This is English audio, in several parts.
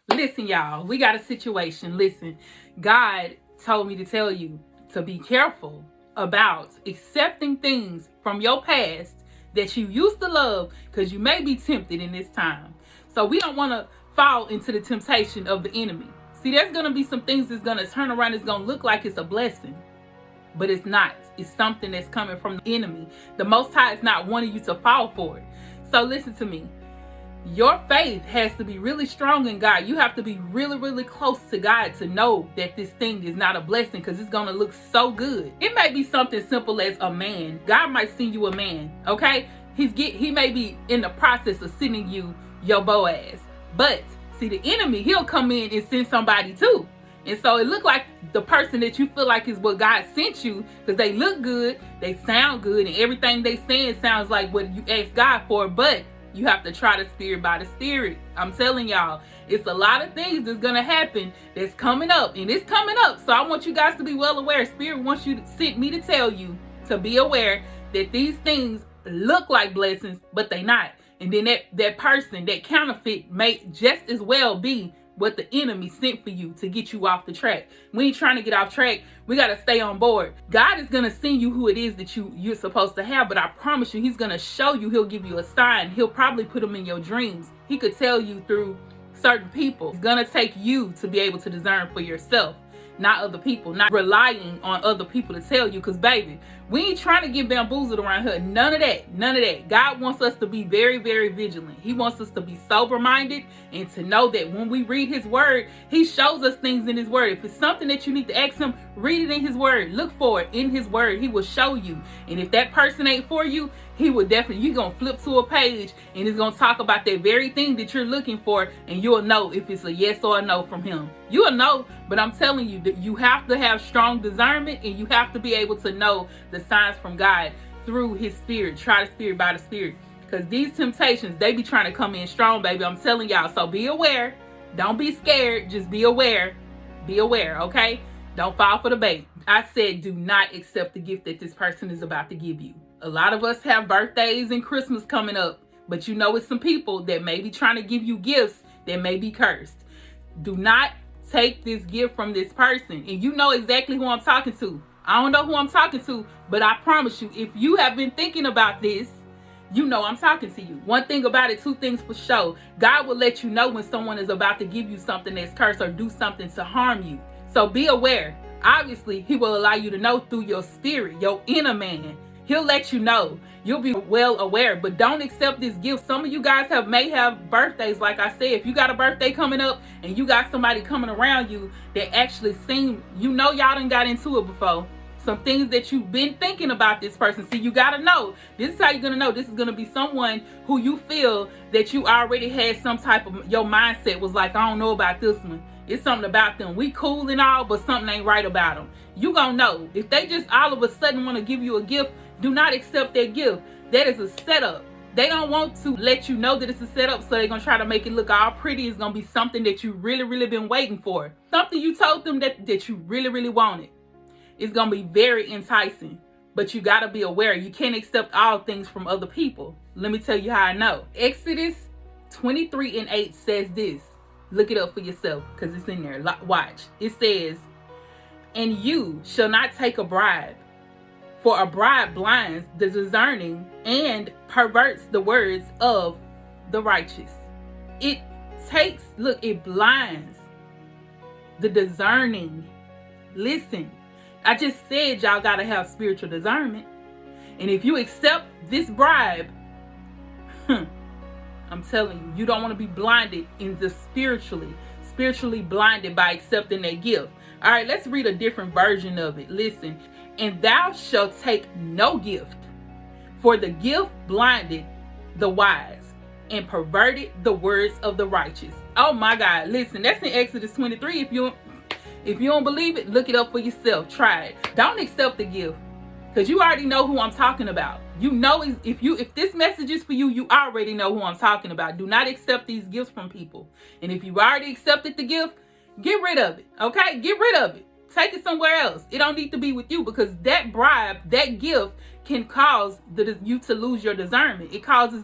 Listen, y'all, we got a situation. Listen, God told me to tell you to be careful about accepting things from your past that you used to love, because you may be tempted in this time. So we don't want to fall into the temptation of the enemy. See, there's going to be some things that's going to turn around. It's going to look like it's a blessing, but it's not. It's something that's coming from the enemy. The Most High is not wanting you to fall for it. So listen to me. Your faith has to be really strong in God. You have to be really, really close to God to know that this thing is not a blessing, because it's going to look so good. It may be something simple as a man. God might send you a man, okay? He may be in the process of sending you your Boaz. But see, the enemy, he'll come in and send somebody too. And so it looked like the person that you feel like is what God sent you, because they look good, they sound good, and everything they saying sounds like what you asked God for. But you have to try the spirit by the spirit. I'm telling y'all, it's a lot of things that's going to happen that's coming up, and it's coming up. So I want you guys to be well aware. Spirit wants you to send me to tell you to be aware that these things look like blessings, but they not. And then that person, that counterfeit, may just as well be what the enemy sent for you to get you off the track. We ain't trying to get off track. We got to stay on board. God is going to send you who it is that you're supposed to have, but I promise you, he's going to show you. He'll give you a sign. He'll probably put them in your dreams. He could tell you through certain people. It's going to take you to be able to discern for yourself, not other people, not relying on other people to tell you. Because baby, we ain't trying to get bamboozled around here. None of that. God wants us to be very, very vigilant. He wants us to be sober minded, and to know that when we read his word, he shows us things in his word. If it's something that you need to ask him, read it in his word. Look for it in his word. He will show you. And if that person ain't for you, he will definitely, you're going to flip to a page and it's going to talk about that very thing that you're looking for, and you'll know if it's a yes or a no from him. You'll know. But I'm telling you that you have to have strong discernment, and you have to be able to know the signs from God through his spirit. Try the spirit by the spirit, because these temptations, they be trying to come in strong, baby. I'm telling y'all. So be aware. Don't be scared. Just be aware. Be aware, okay? Don't fall for the bait. I said do not accept the gift that this person is about to give you. A lot of us have birthdays and Christmas coming up, but you know it's some people that may be trying to give you gifts that may be cursed. Do not take this gift from this person. And you know exactly who I'm talking to. I don't know who I'm talking to, but I promise you, if you have been thinking about this, you know I'm talking to you. One thing about it, two things for sure. God will let you know when someone is about to give you something that's cursed or do something to harm you. So be aware. Obviously, he will allow you to know through your spirit, your inner man. He'll let you know. You'll be well aware, but don't accept this gift. Some of you guys may have birthdays. Like I said, if you got a birthday coming up and you got somebody coming around you that actually seem, y'all done got into it before. Some things that you've been thinking about this person. See, you got to know. This is how you're going to know. This is going to be someone who you feel that you already had some type of, your mindset was like, I don't know about this one. It's something about them. We cool and all, but something ain't right about them. You gonna know. If they just all of a sudden want to give you a gift, do not accept that gift. That is a setup. They don't want to let you know that it's a setup, so they're going to try to make it look all pretty. It's going to be something that you really, really been waiting for. Something you told them that you really, really wanted. It's going to be very enticing, but you got to be aware. You can't accept all things from other people. Let me tell you how I know. Exodus 23:8 says this. Look it up for yourself, because it's in there. Watch. It says, and you shall not take a bribe, for a bribe blinds the discerning and perverts the words of the righteous. It blinds the discerning. Listen, I just said y'all gotta have spiritual discernment. And if you accept this bribe, I'm telling you, you don't want to be blinded in the spiritually blinded by accepting that gift. All right, let's read a different version of it. Listen, and thou shalt take no gift, for the gift blinded the wise and perverted the words of the righteous. Oh my God, listen, that's in Exodus 23. If you don't believe it, look it up for yourself. Try it. Don't accept the gift, because you already know who I'm talking about. You know, if this message is for you, you already know who I'm talking about. Do not accept these gifts from people. And if you already accepted the gift, get rid of it. Okay? Get rid of it. Take it somewhere else. It don't need to be with you, because that bribe, that gift can cause you to lose your discernment. It causes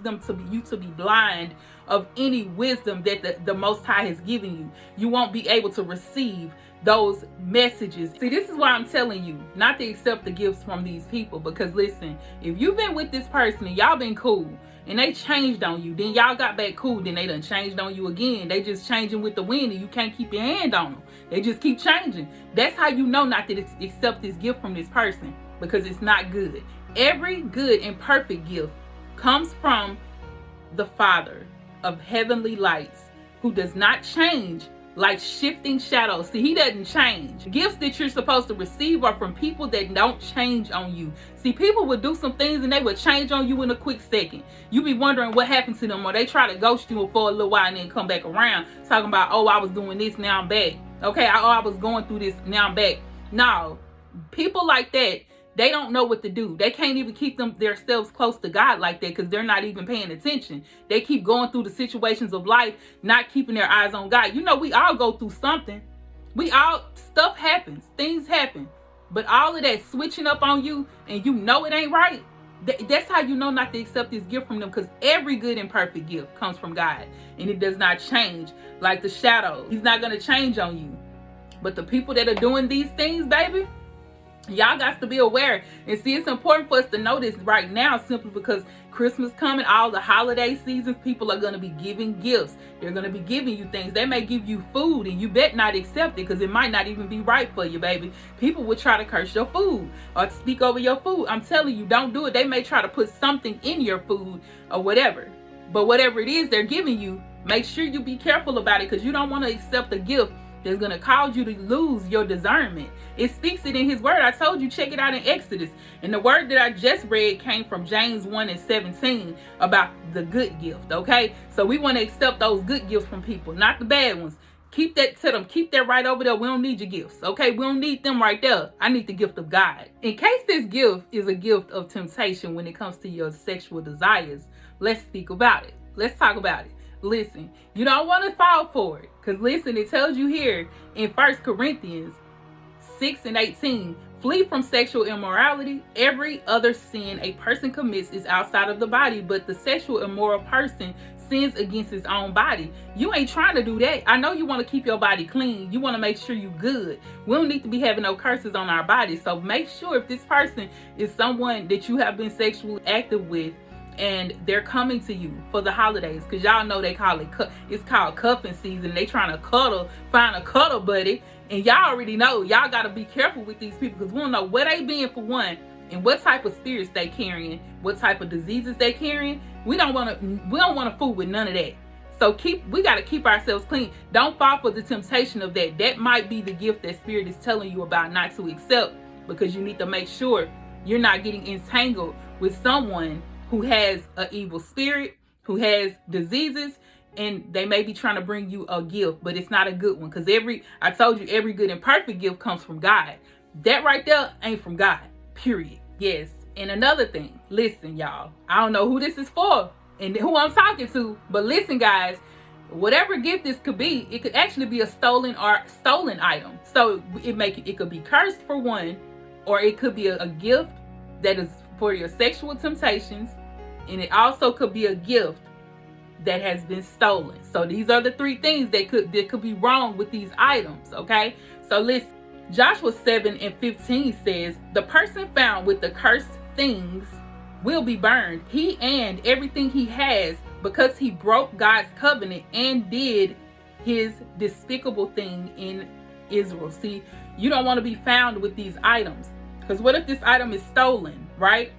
you to be blind of any wisdom that the Most High has given you. You won't be able to receive those messages. See, this is why I'm telling you not to accept the gifts from these people, because listen, if you've been with this person and y'all been cool and they changed on you, then y'all got back cool, then they done changed on you again. They just changing with the wind and you can't keep your hand on them. They just keep changing. That's how you know not to accept this gift from this person, because it's not good. Every good and perfect gift comes from the Father of heavenly lights, who does not change like shifting shadows. See, he doesn't change. Gifts that you're supposed to receive are from people that don't change on you. See, people would do some things and they would change on you in a quick second. You be wondering what happened to them, or they try to ghost you for a little while and then come back around talking about, oh, I was doing this, now I'm back. Okay, I was going through this, now I'm back. No, people like that, they don't know what to do. They can't even keep themselves close to God like that, because they're not even paying attention. They keep going through the situations of life, not keeping their eyes on God. You know, we all go through something. Stuff happens, things happen. But all of that switching up on you and you know it ain't right, that's how you know not to accept this gift from them, because every good and perfect gift comes from God, and it does not change like the shadows. He's not going to change on you. But the people that are doing these things, baby, y'all got to be aware. And see, it's important for us to know this right now, simply because Christmas coming, all the holiday seasons, people are going to be giving gifts. They're going to be giving you things. They may give you food, and you bet not accept it, because it might not even be right for you, baby. People will try to curse your food or speak over your food. I'm telling you, don't do it. They may try to put something in your food or whatever. But whatever it is they're giving you, make sure you be careful about it, because you don't want to accept a gift that's going to cause you to lose your discernment. It speaks it in his word. I told you, check it out in Exodus. And the word that I just read came from James 1:17 about the good gift, okay? So we want to accept those good gifts from people, not the bad ones. Keep that to them. Keep that right over there. We don't need your gifts, okay? We don't need them right there. I need the gift of God. In case this gift is a gift of temptation when it comes to your sexual desires, let's speak about it. Let's talk about it. Listen, you don't want to fall for it, because listen, it tells you here in 1 Corinthians 6:18, flee from sexual immorality. Every other sin a person commits is outside of the body, but the sexual immoral person sins against his own body. You ain't trying to do that. I know you want to keep your body clean. You want to make sure you good. We don't need to be having no curses on our bodies. So make sure, if this person is someone that you have been sexually active with, and they're coming to you for the holidays, because y'all know they call it's called cuffing season. They trying to find a cuddle buddy, and y'all already know y'all got to be careful with these people, because we don't know where they been, for one, and what type of spirits they carrying, what type of diseases they carrying. We don't want to fool with none of that. So we got to keep ourselves clean. Don't fall for the temptation of that. That might be the gift that Spirit is telling you about not to accept, because you need to make sure you're not getting entangled with someone who has an evil spirit, who has diseases, and they may be trying to bring you a gift, but it's not a good one, because I told you, every good and perfect gift comes from God. That right there ain't from God, period. Yes. And another thing, listen, y'all, I don't know who this is for and who I'm talking to, but listen, guys, whatever gift this could be, it could actually be a stolen item. So it could be cursed, for one, or it could be a gift that is for your sexual temptations, and it also could be a gift that has been stolen. So these are the three things that could be wrong with these items, okay? So listen, Joshua 7:15 says, the person found with the cursed things will be burned, he and everything he has, because he broke God's covenant and did his despicable thing in Israel. See, you don't want to be found with these items, because what if this item is stolen, right?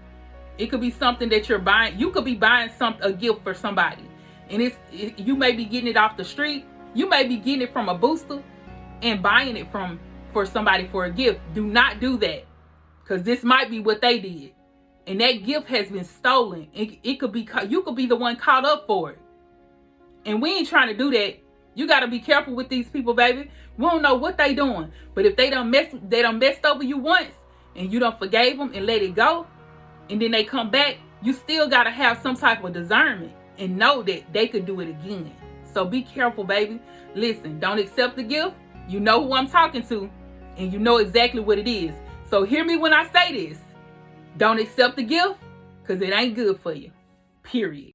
It could be something that you're buying. You could be buying a gift for somebody, and you may be getting it off the street. You may be getting it from a booster and buying it for somebody for a gift. Do not do that, because this might be what they did, and that gift has been stolen. You could be the one caught up for it, and we ain't trying to do that. You got to be careful with these people, baby. We don't know what they doing, but if they done messed over you once, and you done forgave them and let it go, and then they come back, you still got to have some type of discernment and know that they could do it again. So be careful, baby. Listen, don't accept the gift. You know who I'm talking to, and you know exactly what it is. So hear me when I say this. Don't accept the gift, because it ain't good for you. Period.